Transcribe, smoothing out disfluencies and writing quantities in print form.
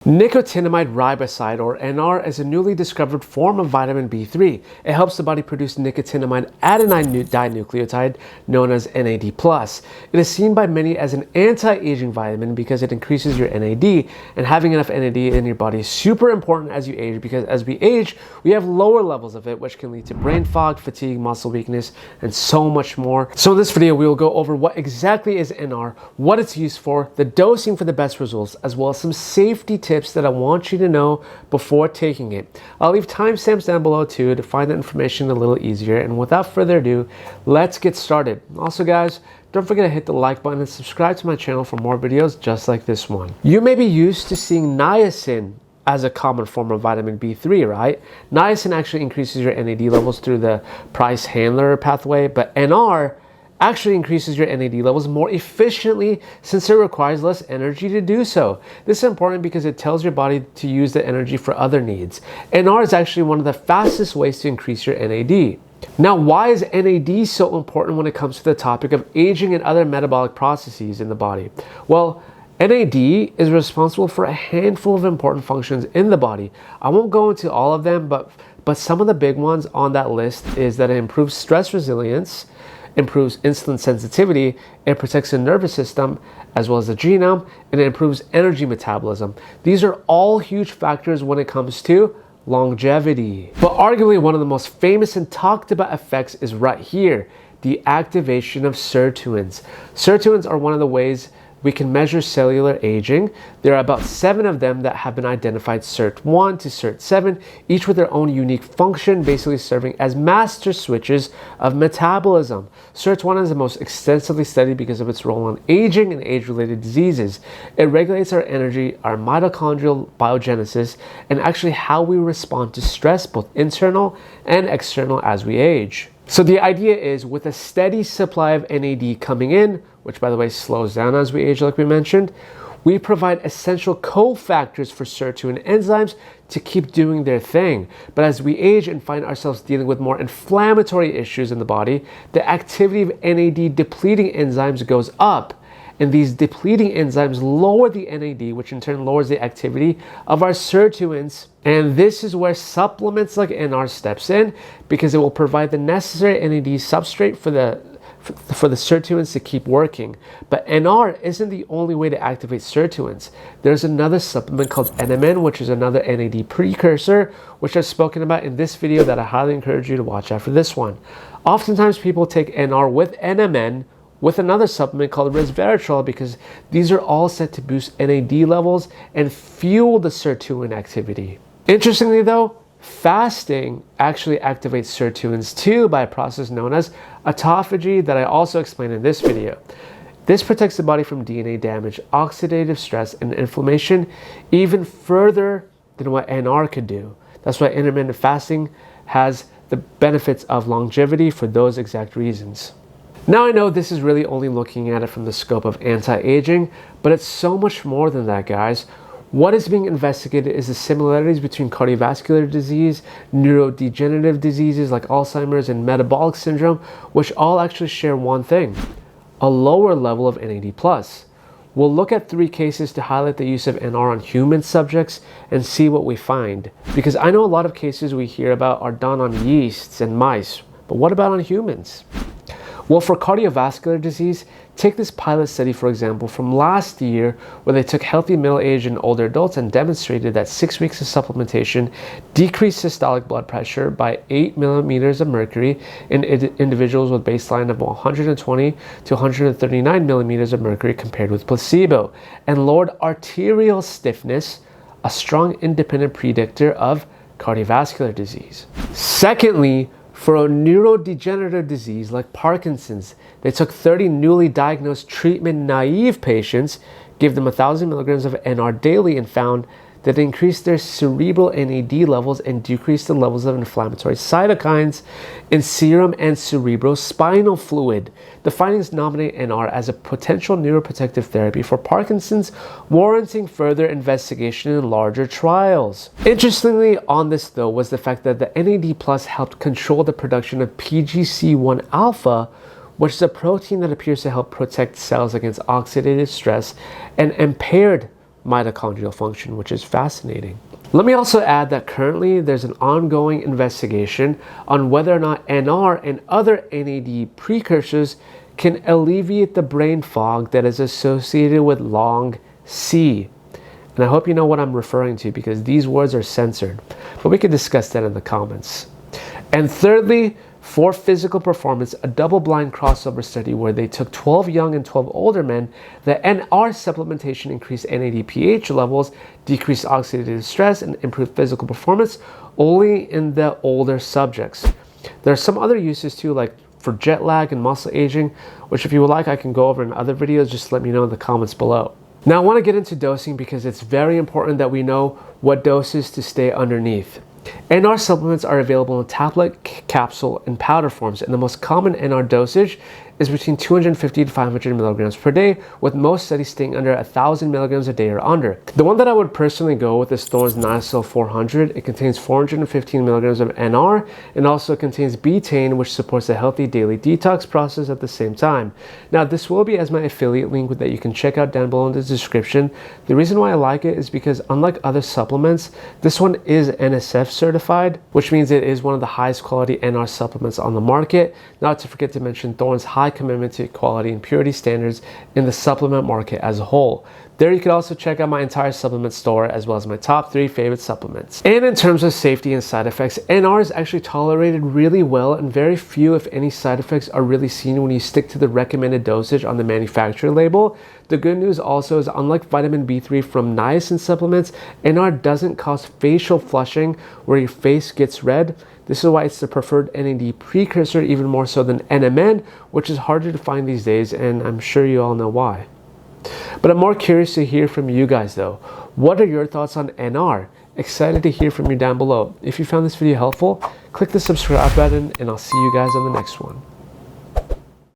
Nicotinamide riboside, or NR, is a newly discovered form of vitamin B3. It helps the body produce nicotinamide adenine dinucleotide, known as NAD+. It is seen by many as an anti-aging vitamin because it increases your NAD, and having enough NAD in your body is super important as you age, because as we age, we have lower levels of it, which can lead to brain fog, fatigue, muscle weakness, and so much more. So in this video, we will go over what exactly is NR, what it's used for, the dosing for the best results, as well as some safety tips that I want you to know before taking it. I'll leave timestamps down below too to find the information a little easier. And without further ado, let's get started. Also guys, don't forget to hit the like button and subscribe to my channel for more videos just like this one. You may be used to seeing niacin as a common form of vitamin B3, right? Niacin actually increases your NAD levels through the Price-Handler pathway, but NR actually increases your NAD levels more efficiently since it requires less energy to do so. This is important because it tells your body to use the energy for other needs. NR is actually one of the fastest ways to increase your NAD. Now, why is NAD so important when it comes to the topic of aging and other metabolic processes in the body? Well, NAD is responsible for a handful of important functions in the body. I won't go into all of them, but some of the big ones on that list is that it improves stress resilience, improves insulin sensitivity, it protects the nervous system as well as the genome, and it improves energy metabolism. These are all huge factors when it comes to longevity. But arguably one of the most famous and talked about effects is right here, the activation of sirtuins. Sirtuins are one of the ways we can measure cellular aging. There are about 7 of them that have been identified, Sirt1 to Sirt7, each with their own unique function, basically serving as master switches of metabolism. Sirt1 is the most extensively studied because of its role in aging and age-related diseases. It regulates our energy, our mitochondrial biogenesis, and actually how we respond to stress, both internal and external, as we age. So the idea is, with a steady supply of NAD coming in, which by the way slows down as we age like we mentioned, we provide essential cofactors for sirtuin enzymes to keep doing their thing. But as we age and find ourselves dealing with more inflammatory issues in the body, the activity of NAD depleting enzymes goes up. And these depleting enzymes lower the NAD, which in turn lowers the activity of our sirtuins. And this is where supplements like NR steps in, because it will provide the necessary NAD substrate for the sirtuins to keep working. But NR isn't the only way to activate sirtuins. There's another supplement called NMN, which is another NAD precursor, which I've spoken about in this video that I highly encourage you to watch after this one. Oftentimes people take NR with NMN with another supplement called resveratrol, because these are all set to boost NAD levels and fuel the sirtuin activity. Interestingly though, fasting actually activates sirtuins too by a process known as autophagy that I also explained in this video. This protects the body from DNA damage, oxidative stress, and inflammation even further than what NR could do. That's why intermittent fasting has the benefits of longevity for those exact reasons. Now I know this is really only looking at it from the scope of anti-aging, but it's so much more than that, guys. What is being investigated is the similarities between cardiovascular disease, neurodegenerative diseases like Alzheimer's, and metabolic syndrome, which all actually share one thing: a lower level of NAD+. We'll look at 3 cases to highlight the use of NR on human subjects and see what we find. Because I know a lot of cases we hear about are done on yeasts and mice, but what about on humans? Well, for cardiovascular disease, take this pilot study, for example, from last year, where they took healthy middle-aged and older adults and demonstrated that 6 weeks of supplementation decreased systolic blood pressure by 8 millimeters of mercury in individuals with baseline of 120 to 139 millimeters of mercury compared with placebo, and lowered arterial stiffness, a strong independent predictor of cardiovascular disease. Secondly, for a neurodegenerative disease like Parkinson's, they took 30 newly diagnosed treatment-naive patients, gave them 1,000 milligrams of NR daily, and found that it increased their cerebral NAD levels and decreased the levels of inflammatory cytokines in serum and cerebrospinal fluid. The findings nominate NR as a potential neuroprotective therapy for Parkinson's, warranting further investigation in larger trials. Interestingly on this though was the fact that the NAD Plus helped control the production of PGC1 alpha, which is a protein that appears to help protect cells against oxidative stress, and impaired mitochondrial function, which is fascinating. Let me also add that currently there's an ongoing investigation on whether or not NR and other NAD precursors can alleviate the brain fog that is associated with long C. And I hope you know what I'm referring to because these words are censored, but we can discuss that in the comments. And thirdly, for physical performance, a double-blind crossover study where they took 12 young and 12 older men, the NR supplementation increased NAD pH levels, decreased oxidative stress, and improved physical performance only in the older subjects. There are some other uses too, like for jet lag and muscle aging, which if you would like, I can go over in other videos. Just let me know in the comments below. Now I want to get into dosing because it's very important that we know what doses to stay underneath. NR supplements are available in tablet, capsule, and powder forms, and the most common NR dosage is between 250 to 500 milligrams per day, with most studies staying under 1,000 milligrams a day or under. The one that I would personally go with is Thorne's Niacil 400. It contains 415 milligrams of NR and also contains betaine, which supports a healthy daily detox process at the same time. Now, this will be as my affiliate link that you can check out down below in the description. The reason why I like it is because unlike other supplements, this one is NSF certified, which means it is one of the highest quality NR supplements on the market. Not to forget to mention Thorne's high commitment to quality and purity standards in the supplement market as a whole. There you can also check out my entire supplement store as well as my top 3 favorite supplements. And in terms of safety and side effects, NR is actually tolerated really well and very few if any side effects are really seen when you stick to the recommended dosage on the manufacturer label. The good news also is unlike vitamin B3 from niacin supplements, NR doesn't cause facial flushing where your face gets red. This is why it's the preferred NAD precursor even more so than NMN, which is harder to find these days, and I'm sure you all know why. But I'm more curious to hear from you guys though. What are your thoughts on NR? Excited to hear from you down below. If you found this video helpful, click the subscribe button and I'll see you guys on the next one.